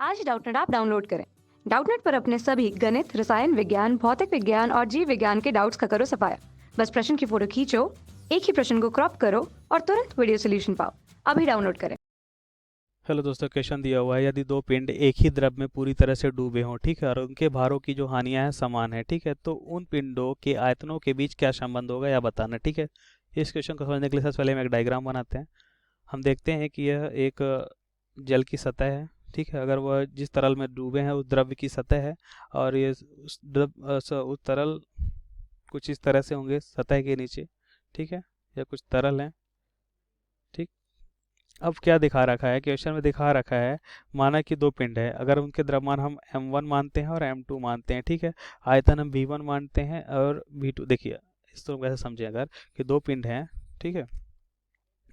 आज Doubtnut app download करें। Doubtnut पर अपने सभी गणित, रसायन विज्ञान, भौतिक विज्ञान और जीव विज्ञान के डाउट्स का करो सफाया। बस प्रश्न की फोटो खींचो, एक ही प्रश्न को क्रॉप करो और तुरंत वीडियो सोल्यूशन पाओ। अभी डाउनलोड करें। हेलो दोस्तों, क्वेश्चन दिया हुआ है यदि दो पिंड एक ही द्रव में पूरी तरह से डूबे हों, ठीक है, और उनके भारों की जो हानियां हैं समान है, ठीक है, तो उन पिंडों के आयतनों के बीच क्या संबंध होगा या बताना, ठीक है। इस क्वेश्चन को समझने के लिए सबसे पहले हम एक डायग्राम बनाते हैं। हम देखते हैं कि यह एक जल की सतह है, ठीक है। अगर वह जिस तरल में डूबे हैं उस द्रव्य की सतह है, और ये उस तरल कुछ इस तरह से होंगे सतह के नीचे, ठीक है, या कुछ तरल है, ठीक। अब क्या दिखा रखा है, क्वेश्चन में दिखा रखा है, माना कि दो पिंड है, अगर उनके द्रव्यमान हम m1 मानते हैं और m2 मानते हैं, ठीक है, आयतन हम v1 मानते हैं और v2। देखिए, इसको कैसे समझें, अगर कि दो पिंड हैं, ठीक है,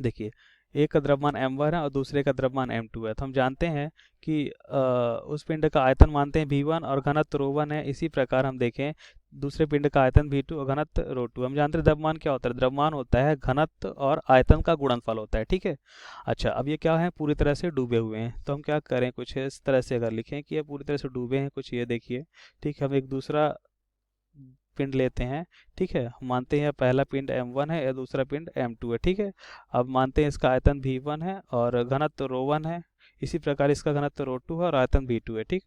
देखिए, एक का द्रव्यमान m1 है और दूसरे का द्रव्यमान m2 है, तो हम जानते हैं कि उस पिंड का आयतन मानते हैं v1 और घनत्व ρ1 है। इसी प्रकार हम देखें दूसरे पिंड का आयतन v2 और घनत्व ρ2। हम जानते हैं द्रव्यमान क्या होता है, द्रव्यमान होता है घनत्व और आयतन का गुणनफल होता है, ठीक है। अच्छा, अब ये क्या है, पूरी तरह से डूबे हुए हैं, तो हम क्या करें, कुछ इस तरह से अगर लिखें कि ये पूरी तरह से डूबे हैं, कुछ ये देखिए, ठीक है। हम एक दूसरा पिंड लेते हैं, ठीक है, हम मानते हैं पहला पिंड m1 है या दूसरा पिंड m2 है, ठीक है। अब मानते हैं इसका आयतन v1 है और घनत्व ρ1 है। इसी प्रकार इसका घनत्व ρ2 है और आयतन v2 है, ठीक।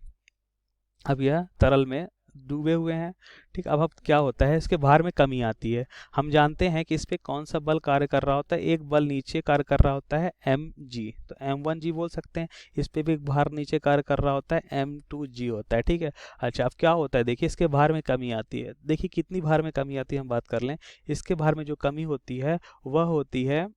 अब यह तरल में डूबे हुए हैं, ठीक। अब क्या होता है, इसके भार में कमी आती है। हम जानते हैं कि इस पे कौन सा बल कार्य कर रहा होता है, एक बल नीचे कार्य कर रहा होता है mg, तो m1g बोल सकते हैं। इस पे भी एक भार नीचे कार्य कर रहा होता है m2g होता है, ठीक है। अच्छा, अब क्या होता है, देखिए इसके भार में कमी आती है। देखिए कितनी भार में कमी आती है, हम बात कर लें। इसके भार में जो कमी होती है वह होती है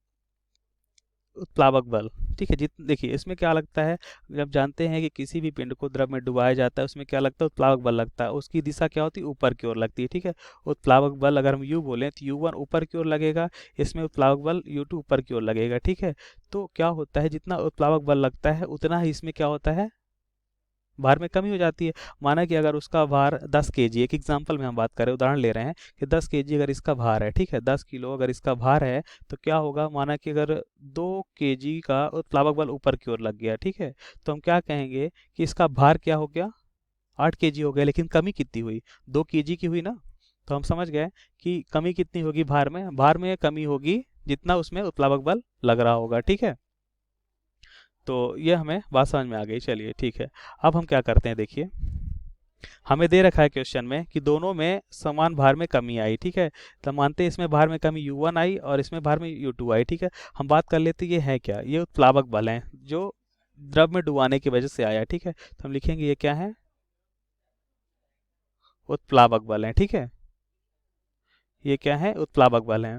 उत्प्लावक बल, ठीक है। देखिए इसमें क्या लगता है, जब जानते हैं कि किसी भी पिंड को द्रव में डुबाया जाता है उसमें क्या लगता है, उत्प्लावक बल लगता है। उसकी दिशा क्या होती है, ऊपर की ओर लगती है, ठीक है। उत्प्लावक बल अगर हम u बोलें तो u1 ऊपर की ओर लगेगा, इसमें उत्प्लावक बल u2 ऊपर की ओर लगेगा, ठीक है। तो क्या होता है, जितना उत्प्लावक बल लगता है उतना ही इसमें क्या होता है, भार में कमी हो जाती है। माना कि अगर उसका भार 10 केजी, एक एग्जांपल में हम बात करें, उदाहरण ले रहे हैं कि 10 केजी अगर इसका भार है, ठीक है, 10 किलो अगर इसका भार है, तो क्या होगा, माना कि अगर 2 केजी का उत्प्लावक बल ऊपर की ओर लग गया, ठीक है, तो हम क्या कहेंगे कि इसका भार क्या हो गया, 8 केजी हो गया। लेकिन कमी कितनी हुई, 2 केजी की हुई ना। तो हम समझ गए कि कमी कितनी होगी भार में कमी होगी जितना उसमें उत्प्लावक बल लग रहा होगा, ठीक है। तो ये हमें बात समझ में आ गई, चलिए ठीक है। अब हम क्या करते हैं, देखिए हमें दे रखा है क्वेश्चन में कि दोनों में समान भार में कमी आई, ठीक है। तो मानते हैं इसमें भार में कमी u1 आई और इसमें भार में u2 आई, ठीक है। हम बात कर लेते हैं ये है क्या, ये उत्प्लावक बल है जो द्रव में डुबाने की वजह से आया, ठीक है। तो हम लिखेंगे ये क्या है, उत्प्लावक बल है, ठीक है। ये क्या है, उत्प्लावक बल है।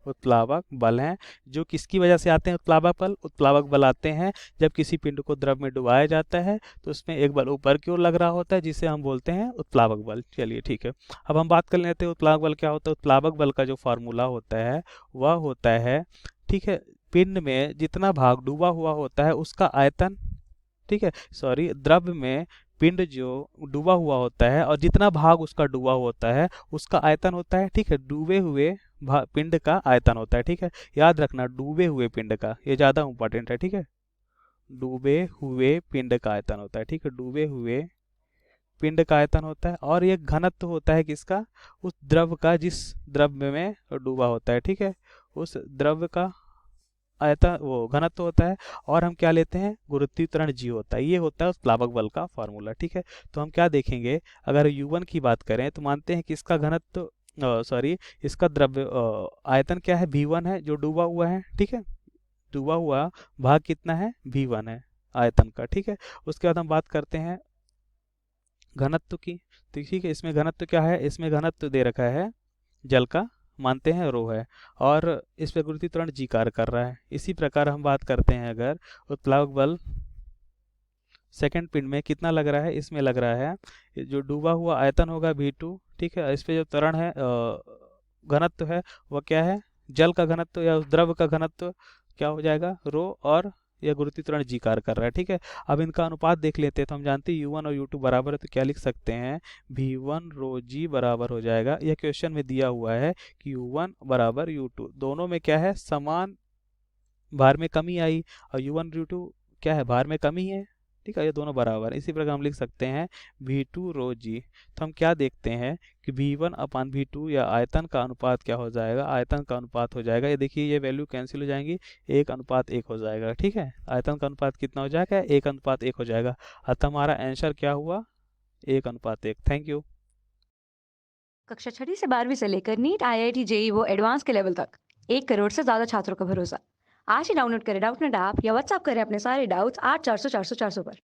उत्प्लावक बल हैं जो किसकी वजह से आते हैं, उत्प्लावक बल आते हैं जब किसी पिंड को द्रव में डुबाया जाता है तो उसमें एक बल ऊपर की ओर लग रहा होता है जिसे हम बोलते हैं उत्प्लावक बल। चलिए ठीक है, अब हम बात कर लेते हैं उत्प्लावक बल क्या होता है। उत्प्लावक बल का जो फार्मूला होता है वह होता है, ठीक है, पिंड में जितना भाग डूबा हुआ होता है उसका आयतन, ठीक है, सॉरी, द्रव में पिंड जो डूबा हुआ होता है और जितना भाग उसका डूबा होता है उसका आयतन होता है, ठीक है। डूबे हुए पिंड का आयतन होता है, ठीक है। याद रखना, डूबे हुए पिंड का, ये ज्यादा इंपॉर्टेंट है, ठीक है। डूबे हुए पिंड का आयतन होता है, ठीक है, डूबे हुए पिंड का आयतन होता है। और ये घनत्व होता है किसका, उस द्रव का जिस द्रव में डूबा होता है, ठीक है, उस द्रव का आयतन वो घनत्व होता है। और हम क्या लेते हैं, गुरुत्वाकर्षण जी होता है। ये होता है उस प्लावक बल का फार्मूला, ठीक है। तो हम क्या देखेंगे, अगर u1 की बात करें तो मानते हैं कि इसका घनत्व सॉरी इसका द्रव्य आयतन क्या है, v1 है जो डूबा हुआ है, ठीक है। डूबा हुआ भाग कितना है, v1 है आयतन का, ठीक है। उसके बाद हम बात करते हैं घनत्व की, तो ठीक है, इसमें घनत्व क्या है, इसमें घनत्व दे रखा है जल का, मानते हैं रो है, और इस पे गुरुत्वाकर्षण जी कार्य कर रहा है। इसी प्रकार हम बात करते हैं अगर उत्प्लावक बल सेकंड पिंड में कितना लग रहा है, इसमें लग रहा है जो डूबा हुआ आयतन होगा v2, ठीक है। इस पे जो त्वरण है घनत्व है वह क्या है, जल का घनत्व या उस द्रव का घनत्व क्या हो जाएगा, रो, और यह गुरुत्वाकर्षण जी कार्य कर रहा है, ठीक है। अब इनका अनुपात देख लेते हैं, तो हम जानते हैं u1 और u2 बराबर है, तो क्या लिख सकते हैं, v1 रो जी बराबर हो जाएगा, यह क्वेश्चन में दिया हुआ है कि u1 बराबर u2, दोनों में क्या है, समान भार में कमी आई, और U1 U2 क्या है, भार में कमी है, ठीक है, ये दोनों बराबर है। इसी प्रकार हम लिख सकते हैं V2 रो जी। तो हम क्या देखते हैं कि V1 अपान V2 या आयतन का अनुपात क्या हो जाएगा, आयतन का अनुपात हो जाएगा, ये देखिए ये वैल्यू कैंसिल हो जाएंगी, 1:1 हो जाएगा, ठीक है। आयतन का अनुपात कितना हो जाएगा, 1:1 हो जाएगा। अतः हमारा आंसर क्या हुआ, 1:1। Thank you. कक्षा 6ठी से 12वीं से लेकर नीट, IIT, जेई वो एडवांस के लेवल तक 1 करोड़ से ज्यादा छात्रों का भरोसा। आज ही डाउनलोड करें डाउटनेट ऐप या व्हाट्सएप करें अपने सारे डाउट्स 8400 400 400 पर।